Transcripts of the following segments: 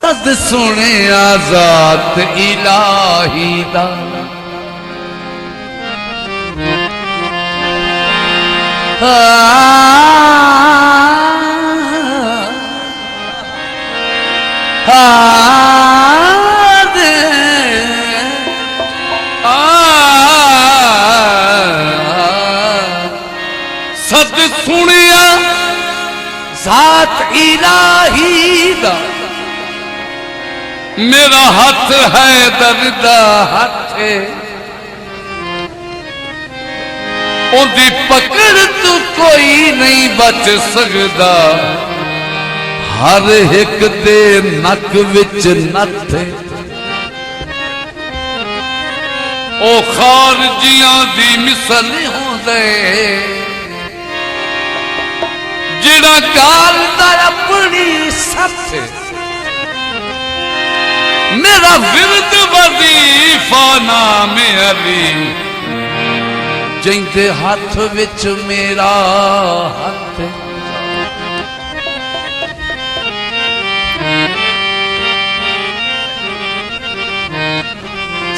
सद सुने ज़ात इलाही दा सद सुनिया ज़ात इलाही दा मेरा हाथ है दर्दा हाथ उदी पकड़ तू कोई नहीं बच सकता हर एक दे नक विच नथ ओ खारजियां दी मिसल होंदे जिड़ा गालदा अपनी सथ मेरा विरद वजीफा नाम अली जिंदे हाथ विच मेरा हाथ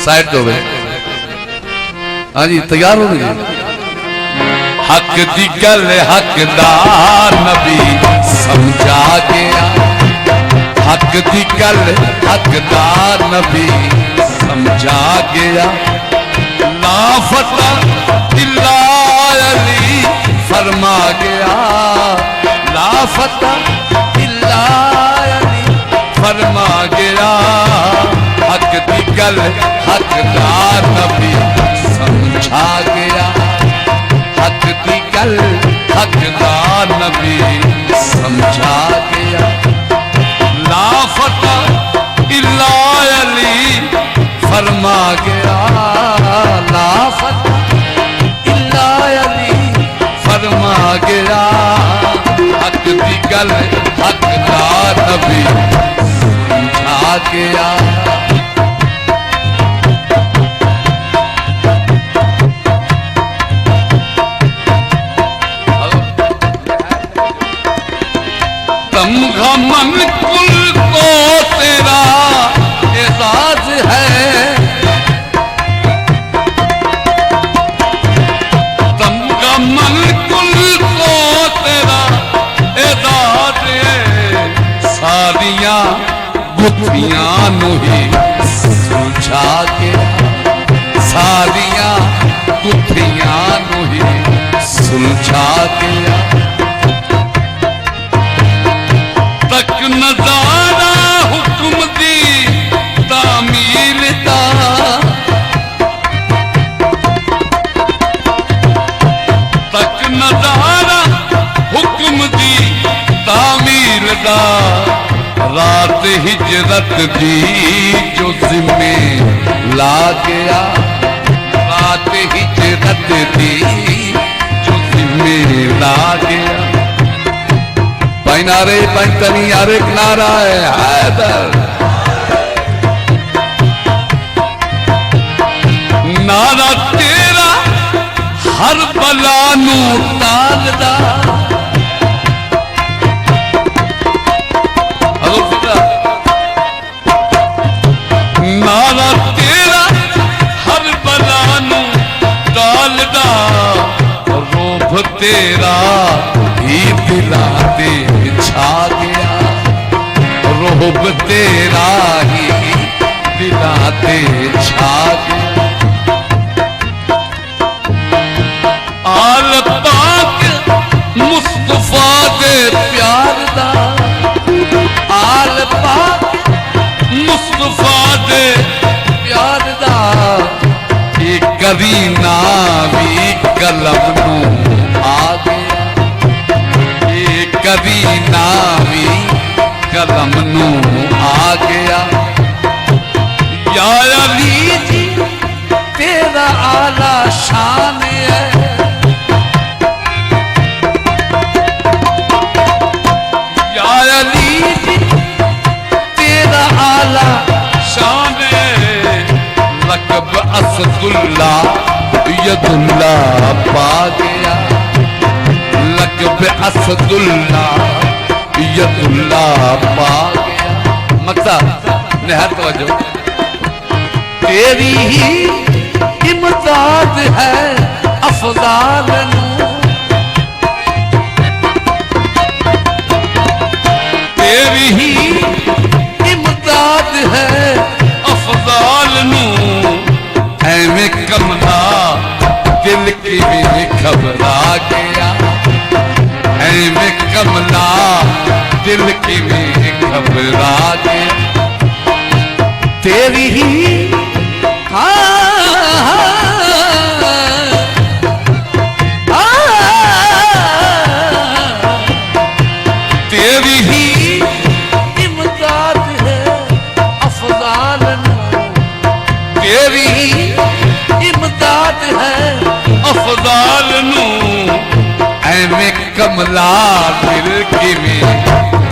साइड दो भाई। हाँ जी तैयार हो गए। हक दी गल हकदार नबी समझा गया हक दी गल हकदार नबी समझा गया लाफता इल्ला अली फरमा गया लाफता इल्ला अली फरमा गया हक दी गल हकदार नबी समझा गया हक दी गल हकदार नबी समझा गया लाफता इल्ला अली फरमा गया लाफता इल्ला अली फरमा गया हक दी गल हकदार नबी समझा गया मन कुल को तेरा एजाज है तमगा मन कुल को तेरा एजाज है सारिया गुत्थियां नू ही सुलझा गया सारिया गुत्थियां नू ही सुलझा गया तक नजारा हुक्म दी तामील दा तक नजारा हुक्म दी तामील दा रात हिजरत दी जो जिम्मे ला गया रात हिजरत दी जो जिम्मे ला गया नारे पंचनी यारे नारा है हैदर नारा तेरा हर बला नू टालदा नारा तेरा हर बला नू टालदा रूप तेरा ही दिला दे छा गया रोब तेरा ही दिलाते छा गया आल पाक मुस्तफा दे प्यार दा आल पाक मुस्तफा दे प्यार दा एक करीना भी कलम नू आ गया कभी नावी कलम नू आ गया या अली जी तेरा आला शान है या अली जी तेरा आला शान है लकब असदुल्ला यदुल्ला पा गया लकब असदुल्ला यदुल्ला पा गया मक्ता निहायत तवज्जो। तेरी ही इमदाद है अफजाल नू, तेरी ही इमदाद है अफजाल नू, ऐवें कमला दिल की भी घबरा गया, ऐवें कमला दिल की भी घबरा गया। तेरी ही तेरी ही इमदाद है अफजाल नू, तेरी ही इमदाद है अफजाल नू, ऐवें कमला दिल की में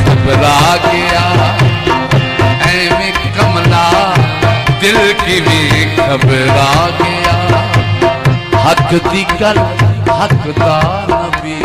घबरा गया, ऐवें कमला दिल की में घबरा गया। हक दी गल हक दा नबी